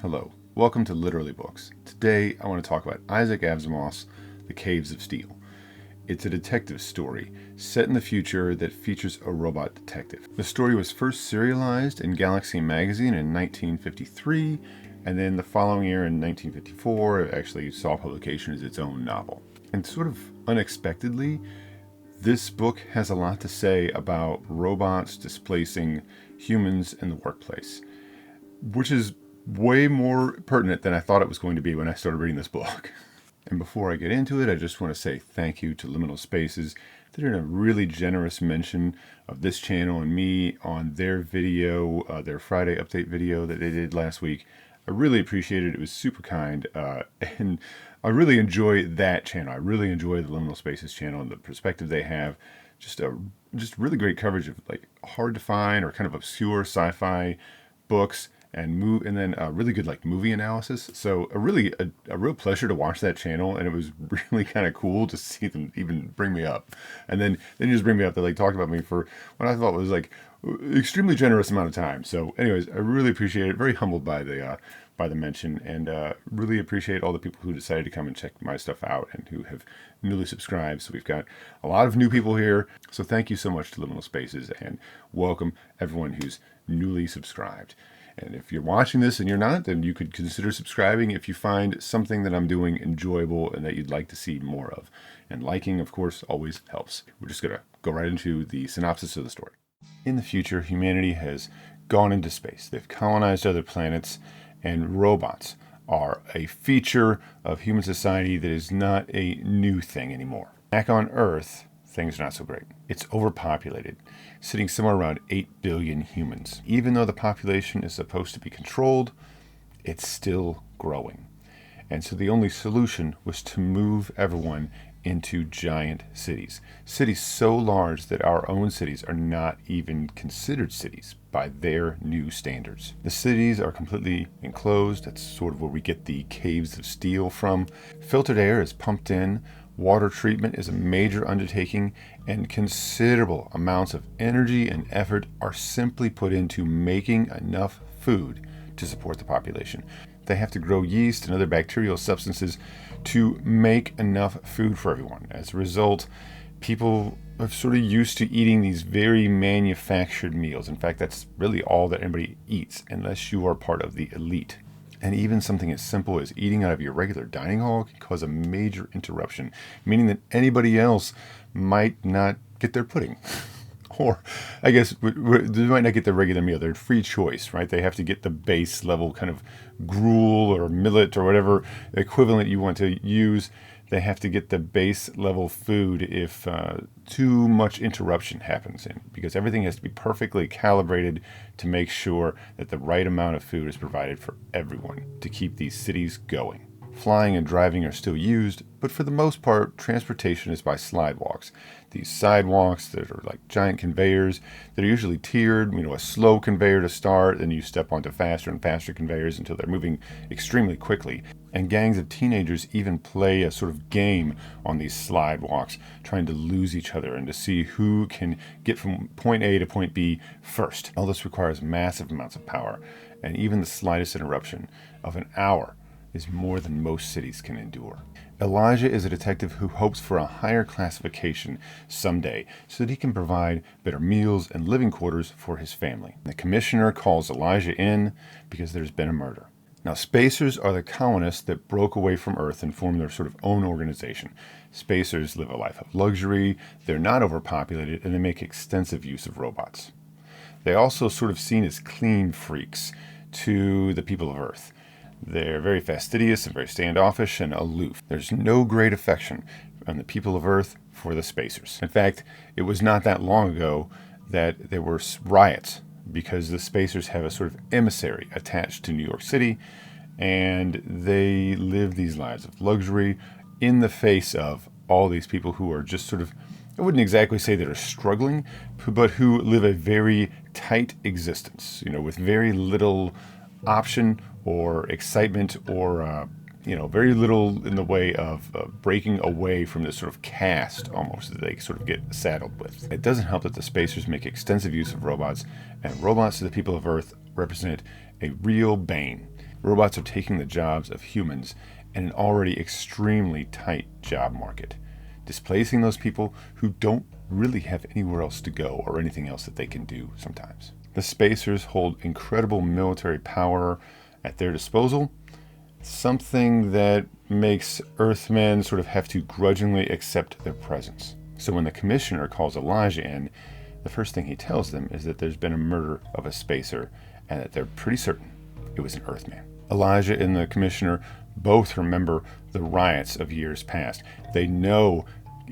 Hello, welcome to Literally Books. Today I want to talk about Isaac Asimov's The Caves of Steel. It's a detective story set in the future that features a robot detective. The story was first serialized in Galaxy magazine in 1953, and then the following year in 1954 it actually saw publication as its own novel. And sort of unexpectedly, this book has a lot to say about robots displacing humans in the workplace, which is way more pertinent than I thought it was going to be when I started reading this book. And before I get into it, I just want to say thank you to Liminal Spaces. They're doing a really generous mention of this channel and me on their video, their Friday update video that they did last week. I really appreciate it. It was super kind. And I really enjoy that channel. I really enjoy the Liminal Spaces channel and the perspective they have. Just really great coverage of like hard to find or kind of obscure sci-fi books, and then really good like movie analysis. So a real pleasure to watch that channel, and it was really kind of cool to see them even bring me up, and then just bring me up. They like talked about me for what I thought was like extremely generous amount of time. So anyways, I really appreciate it. Very humbled by the mention, and really appreciate all the people who decided to come and check my stuff out and who have newly subscribed. So we've got a lot of new people here. So thank you so much to Liminal Spaces, and welcome everyone who's newly subscribed. And if you're watching this and you're not, then you could consider subscribing if you find something that I'm doing enjoyable and that you'd like to see more of. And liking, of course, always helps. We're just going to go right into the synopsis of the story. In the future, humanity has gone into space. They've colonized other planets, and robots are a feature of human society that is not a new thing anymore. Back on Earth, things are not so great. It's overpopulated, sitting somewhere around 8 billion humans. Even though the population is supposed to be controlled, it's still growing. And so the only solution was to move everyone into giant cities. Cities so large that our own cities are not even considered cities by their new standards. The cities are completely enclosed. That's sort of where we get the caves of steel from. Filtered air is pumped in. Water treatment is a major undertaking, and considerable amounts of energy and effort are simply put into making enough food to support the population. They have to grow yeast and other bacterial substances to make enough food for everyone. As a result, people are sort of used to eating these very manufactured meals. In fact, that's really all that anybody eats, unless you are part of the elite. And even something as simple as eating out of your regular dining hall can cause a major interruption, meaning that anybody else might not get their pudding. Or, I guess, they might not get their regular meal. They're free choice, right? They have to get the base level kind of gruel or millet or whatever equivalent you want to use. They have to get the base level food if too much interruption happens, because everything has to be perfectly calibrated to make sure that the right amount of food is provided for everyone to keep these cities going. Flying and driving are still used, but for the most part, transportation is by slidewalks. These sidewalks that are like giant conveyors that are usually tiered, a slow conveyor to start, then you step onto faster and faster conveyors until they're moving extremely quickly. And gangs of teenagers even play a sort of game on these slidewalks, trying to lose each other and to see who can get from point A to point B first. All this requires massive amounts of power, and even the slightest interruption of an hour is more than most cities can endure. Elijah is a detective who hopes for a higher classification someday so that he can provide better meals and living quarters for his family. The commissioner calls Elijah in because there's been a murder. Now, spacers are the colonists that broke away from Earth and formed their sort of own organization. Spacers live a life of luxury, they're not overpopulated, and they make extensive use of robots. They're also sort of seen as clean freaks to the people of Earth. They're very fastidious and very standoffish and aloof. There's no great affection on the people of Earth for the spacers. In fact, it was not that long ago that there were riots because the spacers have a sort of emissary attached to New York City, and they live these lives of luxury in the face of all these people who are just sort of, I wouldn't exactly say that are struggling, but who live a very tight existence, with very little option or excitement or very little in the way of breaking away from this sort of caste almost that they sort of get saddled with. It doesn't help that the spacers make extensive use of robots, and robots to the people of Earth represent a real bane. Robots are taking the jobs of humans in an already extremely tight job market, displacing those people who don't really have anywhere else to go or anything else that they can do sometimes. The spacers hold incredible military power at their disposal, something that makes Earthmen sort of have to grudgingly accept their presence. So when the commissioner calls Elijah in, the first thing he tells them is that there's been a murder of a spacer and that they're pretty certain it was an Earthman. Elijah and the commissioner both remember the riots of years past. They know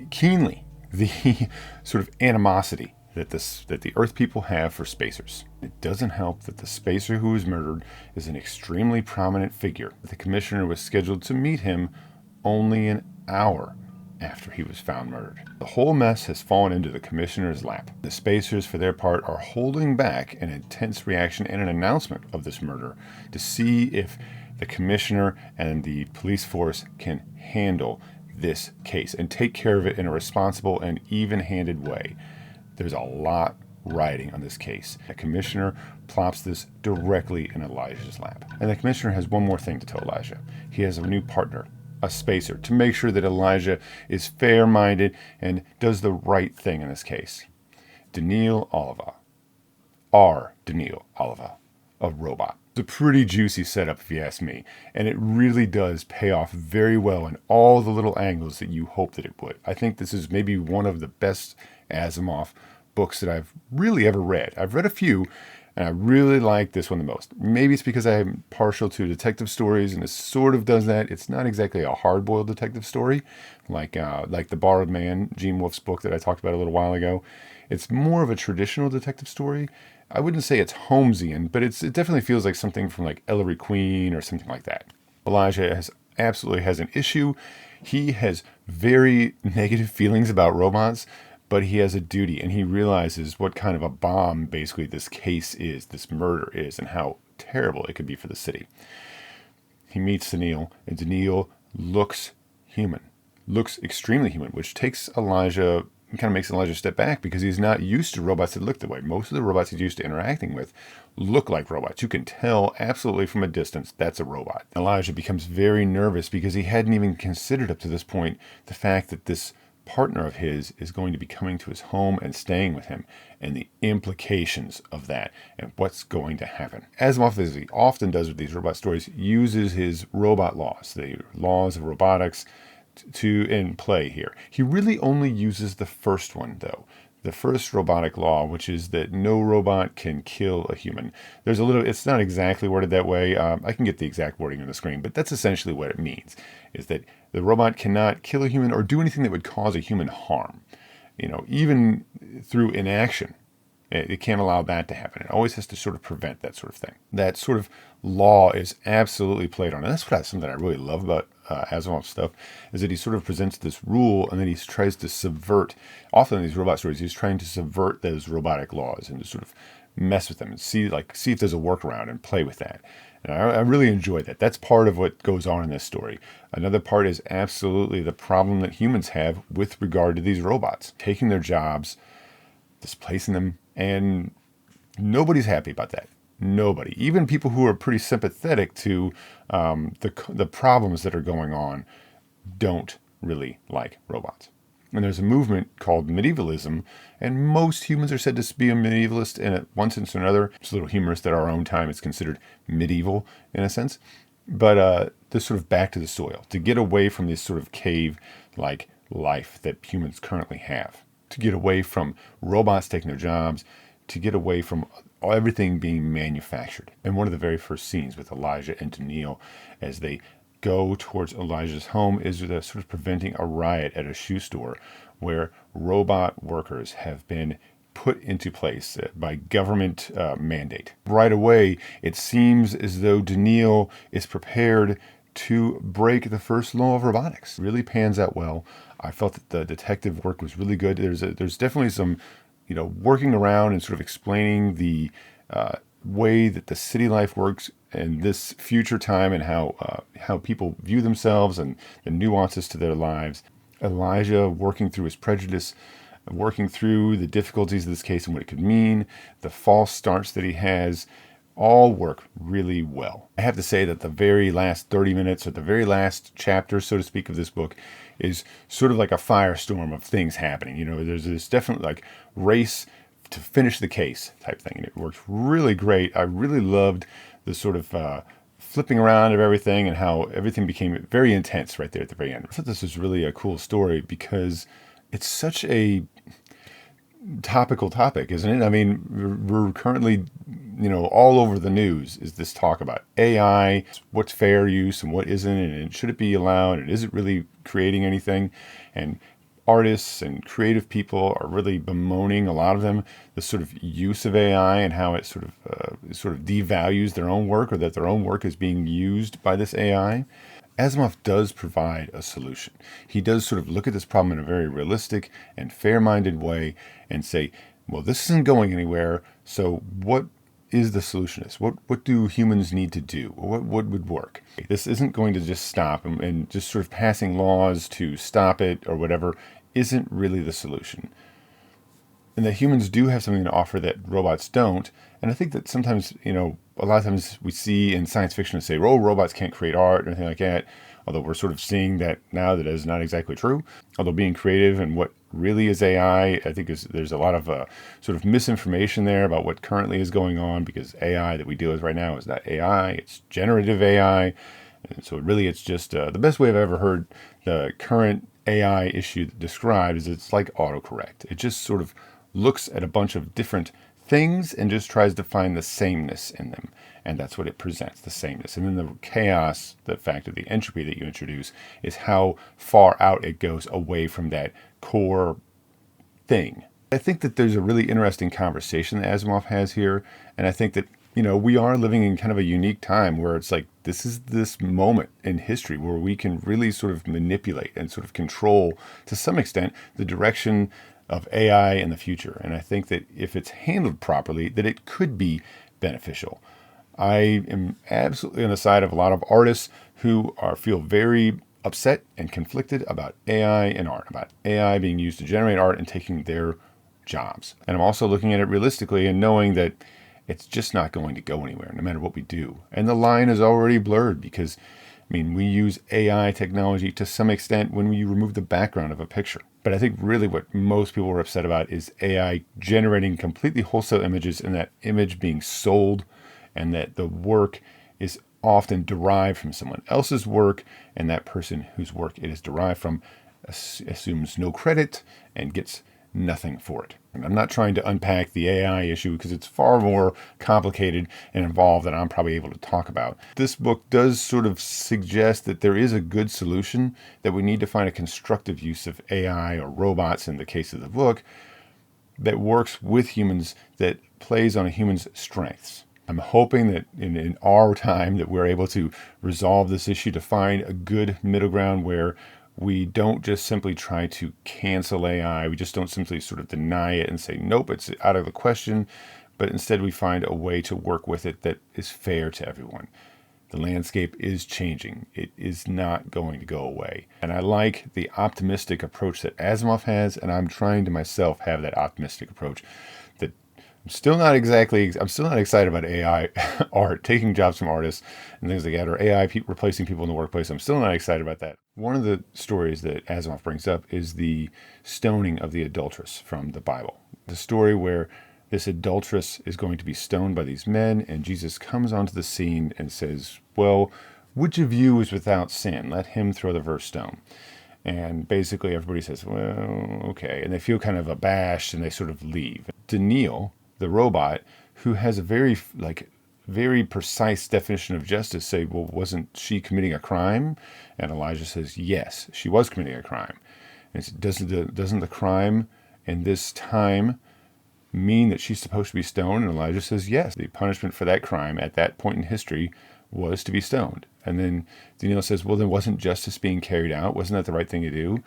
keenly the sort of animosity that the Earth people have for spacers. It doesn't help that the spacer who was murdered is an extremely prominent figure. The commissioner was scheduled to meet him only an hour after he was found murdered. The whole mess has fallen into the commissioner's lap. The spacers, for their part, are holding back an intense reaction and an announcement of this murder to see if the commissioner and the police force can handle this case and take care of it in a responsible and even-handed way. There's a lot riding on this case. The commissioner plops this directly in Elijah's lap. And the commissioner has one more thing to tell Elijah. He has a new partner, a spacer, to make sure that Elijah is fair-minded and does the right thing in this case. Daniil Oliva. Our Daniil Oliva, a robot. It's a pretty juicy setup if you ask me, and it really does pay off very well in all the little angles that you hope that it would. I think this is maybe one of the best Asimov books that I've really ever read. I've read a few, and I really like this one the most. Maybe it's because I'm partial to detective stories, and this sort of does that. It's not exactly a hard-boiled detective story, like The Borrowed Man, Gene Wolfe's book that I talked about a little while ago. It's more of a traditional detective story. I wouldn't say it's Holmesian, but it definitely feels like something from like Ellery Queen or something like that. Elijah absolutely has an issue. He has very negative feelings about robots, but he has a duty, and he realizes what kind of a bomb basically this case is, this murder is, and how terrible it could be for the city. He meets Daniil, and Daniil looks human, looks extremely human, which takes Elijah, kind of makes Elijah step back because he's not used to robots that look that way. Most of the robots he's used to interacting with look like robots. You can tell absolutely from a distance that's a robot. Elijah becomes very nervous because he hadn't even considered up to this point the fact that this partner of his is going to be coming to his home and staying with him, and the implications of that and what's going to happen. Asimov, as he often does with these robot stories, uses his robot laws, the laws of robotics, in play here. He really only uses the first one, though. The first robotic law, which is that no robot can kill a human. It's not exactly worded that way. I can get the exact wording on the screen, but that's essentially what it means, is that the robot cannot kill a human or do anything that would cause a human harm. Even through inaction, it can't allow that to happen. It always has to sort of prevent that sort of thing. That sort of law is absolutely played on. And that's something I really love about Asimov's stuff, is that he sort of presents this rule and then he tries to subvert, often in these robot stories, he's trying to subvert those robotic laws and to sort of mess with them and see if there's a workaround and play with that. And I really enjoy that. That's part of what goes on in this story. Another part is absolutely the problem that humans have with regard to these robots, taking their jobs, displacing them, and nobody's happy about that. Nobody. Even people who are pretty sympathetic to the problems that are going on don't really like robots. And there's a movement called medievalism, and most humans are said to be a medievalist in one sense or another. It's a little humorous that our own time is considered medieval in a sense. But this sort of back to the soil, to get away from this sort of cave-like life that humans currently have, to get away from robots taking their jobs, to get away from everything being manufactured. And one of the very first scenes with Elijah and Daniil as they go towards Elijah's home is sort of preventing a riot at a shoe store where robot workers have been put into place by government mandate. Right away, it seems as though Daniil is prepared to break the first law of robotics. It really pans out well. I felt that the detective work was really good. There's definitely some working around and sort of explaining the way that the city life works in this future time and how people view themselves and the nuances to their lives. Elijah working through his prejudice, working through the difficulties of this case and what it could mean, the false starts that he has, all work really well. I have to say that the very last 30 minutes or the very last chapter, so to speak, of this book is sort of like a firestorm of things happening. There's this definite like race to finish the case type thing. And it works really great. I really loved the sort of flipping around of everything and how everything became very intense right there at the very end. I thought this was really a cool story because it's such a topical topic, isn't it? I mean, we're currently, all over the news is this talk about AI, what's fair use and what isn't, and should it be allowed, and is it really creating anything? And artists and creative people are really bemoaning, a lot of them, the sort of use of AI and how it sort of devalues their own work, or that their own work is being used by this AI. Asimov does provide a solution. He does sort of look at this problem in a very realistic and fair-minded way and say, well, this isn't going anywhere, so what is the solution to this? What do humans need to do? What would work? This isn't going to just stop, and just sort of passing laws to stop it or whatever isn't really the solution. And that humans do have something to offer that robots don't. And I think that sometimes, a lot of times we see in science fiction to say, oh, robots can't create art or anything like that. Although we're sort of seeing that now that is not exactly true. Although being creative and what really is AI, I think there's a lot of sort of misinformation there about what currently is going on, because AI that we deal with right now is not AI, it's generative AI. And so it's just the best way I've ever heard the current AI issue described is it's like autocorrect. It just sort of looks at a bunch of different things and just tries to find the sameness in them. And that's what it presents, the sameness. And then the chaos, the fact of the entropy that you introduce, is how far out it goes away from that core thing. I think that there's a really interesting conversation that Asimov has here. And I think that, we are living in kind of a unique time where it's like, this is this moment in history where we can really sort of manipulate and sort of control, to some extent, the direction of AI in the future. And I think that if it's handled properly, that it could be beneficial. I am absolutely on the side of a lot of artists who feel very upset and conflicted about AI and art, about AI being used to generate art and taking their jobs. And I'm also looking at it realistically and knowing that it's just not going to go anywhere, no matter what we do. And the line is already blurred because, we use AI technology to some extent when we remove the background of a picture. But I think really what most people are upset about is AI generating completely wholesale images and that image being sold, and that the work is often derived from someone else's work, and that person whose work it is derived from assumes no credit and gets nothing for it. And I'm not trying to unpack the AI issue because it's far more complicated and involved than I'm probably able to talk about. This book does sort of suggest that there is a good solution, that we need to find a constructive use of AI or robots in the case of the book that works with humans, that plays on a human's strengths. I'm hoping that in our time that we're able to resolve this issue, to find a good middle ground where we don't just simply try to cancel AI. We just don't simply sort of deny it and say, nope, it's out of the question. But instead we find a way to work with it that is fair to everyone. The landscape is changing. It is not going to go away. And I like the optimistic approach that Asimov has, and I'm trying to myself have that optimistic approach. That I'm still not excited about AI art, taking jobs from artists and things like that, or AI replacing people in the workplace. I'm still not excited about that. One of the stories that Asimov brings up is the stoning of the adulteress from the Bible. The story where this adulteress is going to be stoned by these men, and Jesus comes onto the scene and says, well, which of you is without sin? Let him throw the first stone. And basically everybody says, well, okay. And they feel kind of abashed and they sort of leave. Daniil, the robot, who has a very precise definition of justice, say, well, wasn't she committing a crime? And Elijah says, yes, she was committing a crime. And doesn't the crime in this time mean that she's supposed to be stoned? And Elijah says, yes, the punishment for that crime at that point in history was to be stoned. And then Daniil says, well, then wasn't justice being carried out? Wasn't that the right thing to do?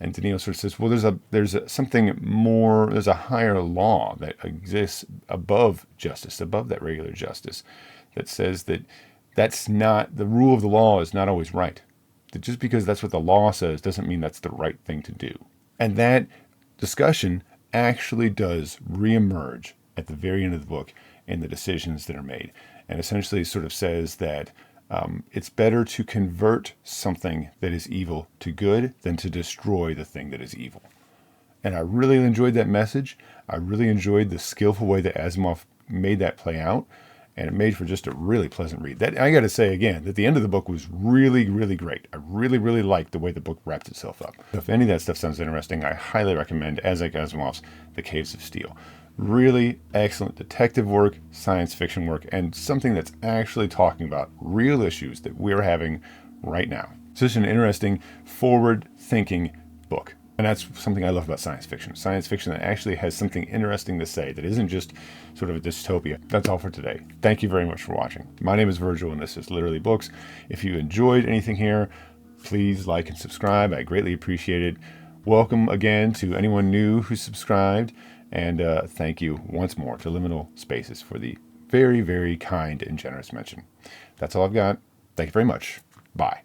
And Daniil sort of says, well, there's something more, there's a higher law that exists above justice, above that regular justice, that says that that's not, the rule of the law is not always right. That just because that's what the law says doesn't mean that's the right thing to do. And that discussion actually does reemerge at the very end of the book in the decisions that are made. And essentially sort of says that it's better to convert something that is evil to good than to destroy the thing that is evil. And I really enjoyed that message. I really enjoyed the skillful way that Asimov made that play out. And it made for just a really pleasant read. That I got to say again, that the end of the book was really, really great. I really, really liked the way the book wrapped itself up. So if any of that stuff sounds interesting, I highly recommend Isaac Asimov's The Caves of Steel. Really excellent detective work, science fiction work, and something that's actually talking about real issues that we're having right now. It's just an interesting, forward-thinking book. And that's something I love about science fiction. Science fiction that actually has something interesting to say, that isn't just sort of a dystopia. That's all for today. Thank you very much for watching. My name is Virgil, and this is Literally Books. If you enjoyed anything here, please like and subscribe. I greatly appreciate it. Welcome again to anyone new who subscribed. And thank you once more to Liminal Spaces for the very, very kind and generous mention. That's all I've got. Thank you very much. Bye.